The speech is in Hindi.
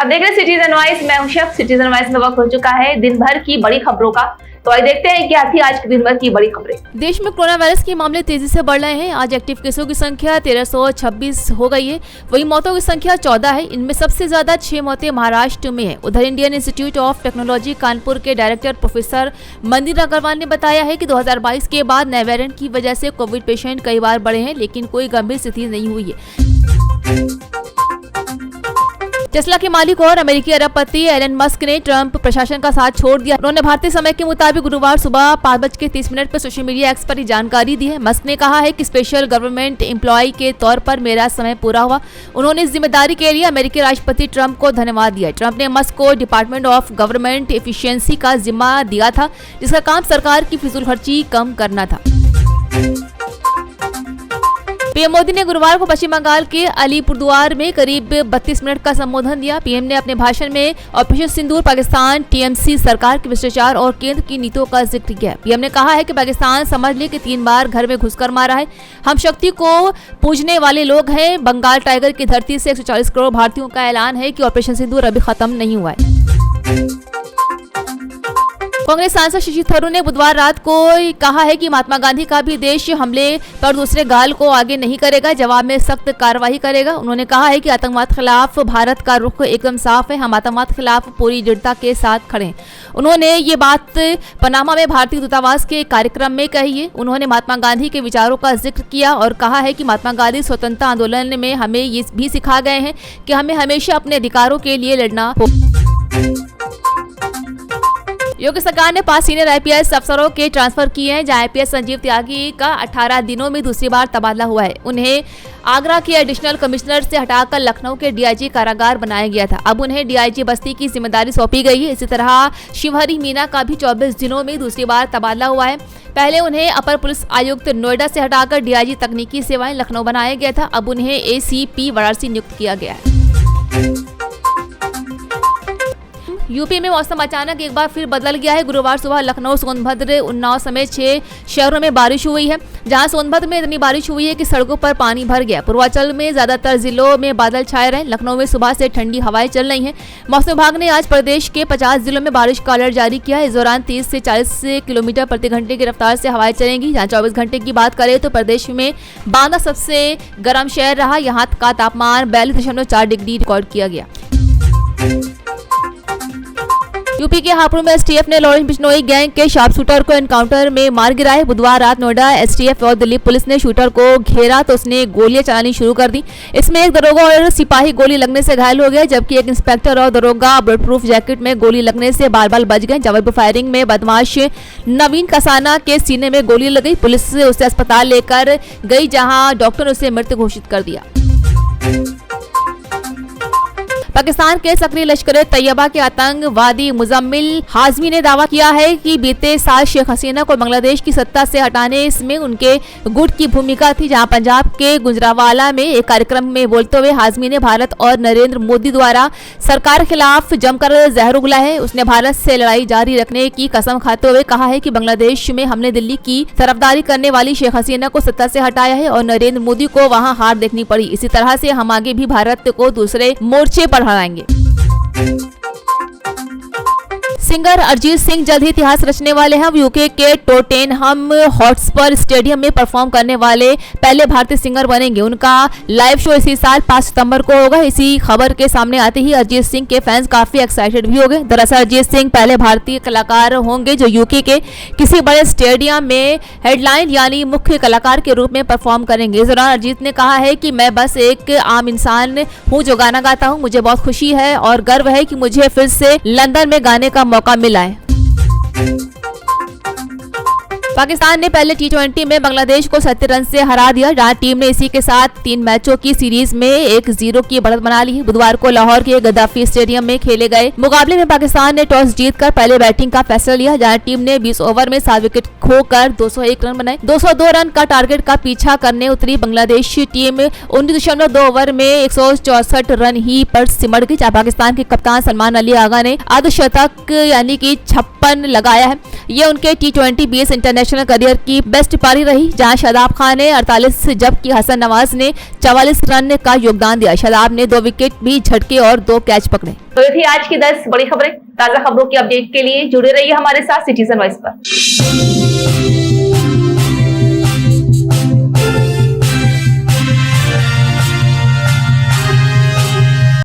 अब देख रहे सिटीजन वाइज, मैं हूं शेफ। सिटीजन वाइज में वक्त हो चुका है दिन भर की बड़ी खबरों का। तो आइए देखते हैं क्या थी आज के दिन भर की बड़ी खबरें। देश में कोरोना वायरस के मामले तेजी से बढ़ रहे हैं। आज एक्टिव केसों की संख्या 1326 हो गई है। वहीं मौतों की संख्या 14 है। इनमें सबसे ज्यादा 6 मौतें महाराष्ट्र में है। उधर Indian institute of technology Kanpur के डायरेक्टर प्रोफेसर मंदिर अग्रवाल ने बताया है कि 2022 के बाद नए वेरिएंट की वजह से कोविड पेशेंट कई बार बढ़े हैं, लेकिन कोई गंभीर स्थिति नहीं हुई है। टेस्ला के मालिक और अमेरिकी अरबपति एलन मस्क ने ट्रंप प्रशासन का साथ छोड़ दिया। उन्होंने भारतीय समय के मुताबिक गुरुवार सुबह 5:30 पर सोशल मीडिया एक्स पर ये जानकारी दी है। मस्क ने कहा है कि स्पेशल गवर्नमेंट एम्प्लॉय के तौर पर मेरा समय पूरा हुआ। उन्होंने इस जिम्मेदारी के लिए अमेरिकी राष्ट्रपति ट्रंप को धन्यवाद दिया। ट्रंप ने मस्क को डिपार्टमेंट ऑफ गवर्नमेंट एफिशिएंसी का जिम्मा दिया था, जिसका काम सरकार की फिजूलखर्ची कम करना था। पीएम मोदी ने गुरुवार को पश्चिम बंगाल के अलीपुरद्वार में करीब 32 मिनट का संबोधन दिया। पीएम ने अपने भाषण में ऑपरेशन सिंदूर, पाकिस्तान, टीएमसी सरकार के भ्रष्टाचार और केंद्र की नीतियों का जिक्र किया। पीएम ने कहा है कि पाकिस्तान समझ ले कि 3 बार घर में घुसकर मारा है। हम शक्ति को पूजने वाले लोग हैं। बंगाल टाइगर की धरती से 140 करोड़ भारतीयों का ऐलान है कि ऑपरेशन सिंदूर अभी खत्म नहीं हुआ है। कांग्रेस सांसद शशि थरूर ने बुधवार रात को कहा है कि महात्मा गांधी का भी देश हमले पर दूसरे गाल को आगे नहीं करेगा, जवाब में सख्त कार्रवाई करेगा। उन्होंने कहा है कि आतंकवाद खिलाफ भारत का रुख एकदम साफ है। हम आतंकवाद खिलाफ पूरी दृढ़ता के साथ खड़े हैं। उन्होंने ये बात पनामा में भारतीय दूतावास के कार्यक्रम में कही है। उन्होंने महात्मा गांधी के विचारों का जिक्र किया और कहा है कि महात्मा गांधी स्वतंत्रता आंदोलन में हमें ये भी सिखा गए हैं कि हमें हमेशा अपने अधिकारों के लिए लड़ना हो। योगी सरकार ने 5 सीनियर आईपीएस अफसरों के ट्रांसफर किए हैं, जहां आईपीएस संजीव त्यागी का 18 दिनों में दूसरी बार तबादला हुआ है। उन्हें आगरा के एडिशनल कमिश्नर से हटाकर लखनऊ के डीआईजी कारागार बनाया गया था। अब उन्हें डीआईजी बस्ती की जिम्मेदारी सौंपी गई है। इसी तरह शिवहरी मीना का भी 24 दिनों में दूसरी बार तबादला हुआ है। पहले उन्हें अपर पुलिस आयुक्त नोएडा से हटाकर डीआईजी तकनीकी सेवाएं लखनऊ बनाया गया था। अब उन्हें एसीपी वाराणसी नियुक्त किया गया है। यूपी में मौसम अचानक एक बार फिर बदल गया है। गुरुवार सुबह लखनऊ, सोनभद्र, उन्नाव समेत 6 शहरों में बारिश हुई है, जहां सोनभद्र में इतनी बारिश हुई है कि सड़कों पर पानी भर गया। पूर्वांचल में ज्यादातर जिलों में बादल छाए रहे। लखनऊ में सुबह से ठंडी हवाएं चल रही हैं। मौसम विभाग ने आज प्रदेश के 50 जिलों में बारिश का अलर्ट जारी किया है। इस दौरान 30 से 40 किलोमीटर प्रति घंटे की रफ्तार से हवाएं चलेंगी। जहाँ 24 घंटे की बात करें तो प्रदेश में बांदा सबसे गर्म शहर रहा। यहाँ का तापमान 42.4 डिग्री रिकॉर्ड किया गया। यूपी के हापुड़ में एसटीएफ ने लॉरेंस बिश्नोई गैंग के शार्प शूटर को एनकाउंटर में मार गिराया। बुधवार रात नोएडा एसटीएफ और दिल्ली पुलिस ने शूटर को घेरा तो उसने गोलियां चलानी शुरू कर दी। इसमें एक दरोगा और सिपाही गोली लगने से घायल हो गए, जबकि एक इंस्पेक्टर और दरोगा बुलेट प्रूफ जैकेट में गोली लगने से बाल-बाल बच गए। जबलपुर फायरिंग में बदमाश नवीन कसाना के सीने में गोली लगी। पुलिस उसे अस्पताल लेकर गई, जहाँ डॉक्टर ने उसे मृत घोषित कर दिया। पाकिस्तान के सक्रिय लश्कर तैयबा के आतंकवादी मुजम्मिल हाजमी ने दावा किया है कि बीते साल शेख हसीना को बांग्लादेश की सत्ता से हटाने इसमें उनके गुट की भूमिका थी। जहां पंजाब के गुजरांवाला में एक कार्यक्रम में बोलते हुए हाजमी ने भारत और नरेंद्र मोदी द्वारा सरकार के खिलाफ जमकर जहर उगला है। उसने भारत से लड़ाई जारी रखने की कसम खाते हुए कहा है कि बांग्लादेश में हमने दिल्ली की तरफदारी करने वाली शेख हसीना को सत्ता से हटाया है और नरेंद्र मोदी को वहां हार देखनी पड़ी। इसी तरह से हम आगे भी भारत को दूसरे मोर्चे पर हराएंगे। सिंगर अरिजीत सिंह जल्द ही इतिहास रचने वाले हैं। यूके के टोटेनहम हॉटस्पर स्टेडियम में परफॉर्म करने वाले पहले भारतीय सिंगर बनेंगे। उनका लाइव शो इसी साल 5 सितंबर को होगा। इसी खबर के सामने आते ही अरिजीत सिंह के फैंस काफी एक्साइटेड भी हो गए। दरअसल अरिजीत सिंह पहले भारतीय कलाकार होंगे जो यूके के किसी बड़े स्टेडियम में हेडलाइन यानी मुख्य कलाकार के रूप में परफॉर्म करेंगे। इस दौरान अरिजीत ने कहा है कि मैं बस एक आम इंसान हूँ जो गाना गाता हूँ। मुझे बहुत खुशी है और गर्व है कि मुझे फिर से लंदन में गाने का मौका मिला है। पाकिस्तान ने पहले टी20 में बांग्लादेश को 70 रन से हरा दिया, जहां टीम ने इसी के साथ 3 मैचों की सीरीज में 1-0 की बढ़त बना ली है। बुधवार को लाहौर के गद्दाफी स्टेडियम में खेले गए मुकाबले में पाकिस्तान ने टॉस जीतकर पहले बैटिंग का फैसला लिया, जहां टीम ने 20 ओवर में 7 विकेट खोकर 201 रन बनाए। 202 रन का टारगेट का पीछा करने उतरी बांग्लादेशी टीम 19.2 ओवर में 164 रन ही पर सिमट गई, जहां पाकिस्तान के कप्तान सलमान अली आगा ने अर्धशतक यानी कि 56 लगाया है। ये उनके T20 BS इंटरनेशनल करियर की बेस्ट पारी रही, जहां शादाब खान ने 48 जबकि हसन नवाज ने 44 रन का योगदान दिया। शादाब ने 2 विकेट भी झटके और 2 कैच पकड़े। तो ये थी आज की 10 बड़ी खबरें। ताजा खबरों की अपडेट के लिए जुड़े रहिए हमारे साथ सिटीजन वॉइस पर।